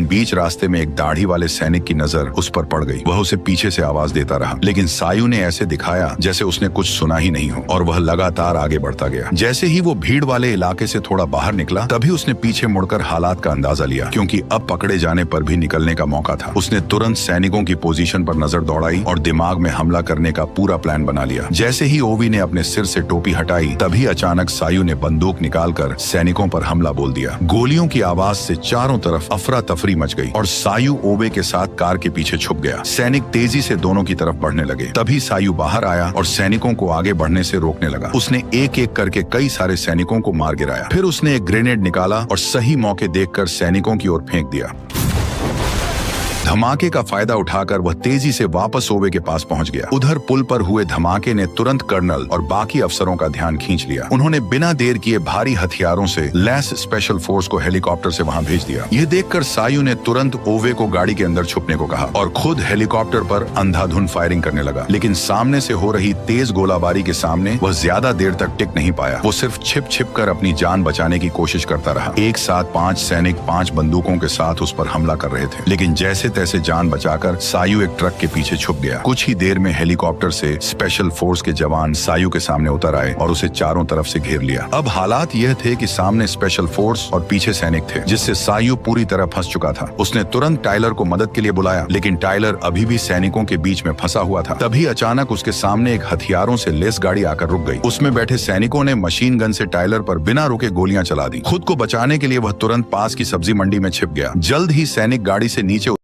लेकिन बीच रास्ते में एक दाढ़ी वाले सैनिक की नजर उस पर पड़ गई। वह उसे पीछे से आवाज देता रहा, लेकिन सायु ने ऐसे दिखाया जैसे उसने कुछ सुना ही नहीं हो और वह लगातार आगे बढ़ता गया। जैसे ही वो भीड़ वाले इलाके से थोड़ा बाहर निकला, तभी उसने पीछे मुड़कर हालात का अंदाजा लिया, क्योंकि अब पकड़े जाने पर भी निकलने का मौका था। उसने तुरंत सैनिकों की पोजीशन पर नजर दौड़ाई और दिमाग में हमला करने का पूरा प्लान बना लिया। जैसे ही ओवी ने अपने सिर से टोपी हटाई, तभी अचानक सायु ने बंदूक निकालकर सैनिकों पर हमला बोल दिया। गोलियों की आवाज से चारों तरफ अफरा तफरी मच गई और सायु ओवे के साथ कार के पीछे छुप गया। सैनिक तेजी से दोनों की तरफ बढ़ने लगे। तभी सायु बाहर आया और सैनिकों को आगे बढ़ने से रोकने लगा। उसने एक एक करके कई सारे सैनिकों को मार गिराया। फिर उसने एक ग्रेनेड निकाला और सही मौके देखकर सैनिकों की ओर फेंक दिया। धमाके का फायदा उठाकर वह तेजी से वापस ओवे के पास पहुंच गया। उधर पुल पर हुए धमाके ने तुरंत कर्नल और बाकी अफसरों का ध्यान खींच लिया। उन्होंने बिना देर किए भारी हथियारों से लैस स्पेशल फोर्स को हेलीकॉप्टर से वहां भेज दिया। यह देखकर सायु ने तुरंत ओवे को गाड़ी के अंदर छुपने को कहा और खुद हेलीकॉप्टर पर अंधाधुंध फायरिंग करने लगा। लेकिन सामने से हो रही तेज गोलाबारी के सामने वह ज्यादा देर तक टिक नहीं पाया। वो सिर्फ छिप छिप कर अपनी जान बचाने की कोशिश करता रहा। एक साथ 5 सैनिक 5 बंदूकों के साथ उस पर हमला कर रहे थे, लेकिन जैसे तैसे जान बचाकर सायु एक ट्रक के पीछे छुप गया। कुछ ही देर में हेलीकॉप्टर से स्पेशल फोर्स के जवान सायु के सामने उतर आए और उसे चारों तरफ से घेर लिया। अब हालात यह थे कि सामने स्पेशल फोर्स और पीछे सैनिक थे, जिससे सायु पूरी तरह फंस चुका था। उसने तुरंत टाइलर को मदद के लिए बुलाया, लेकिन टाइलर अभी भी सैनिकों के बीच में फंसा हुआ था। तभी अचानक उसके सामने एक हथियारों से लेस गाड़ी आकर रुक गई। उसमें बैठे सैनिकों ने मशीन गन से टाइलर पर बिना रुके गोलियां चला दी। खुद को बचाने के लिए वह तुरंत पास की सब्जी मंडी में छिप गया। जल्द ही सैनिक गाड़ी से नीचे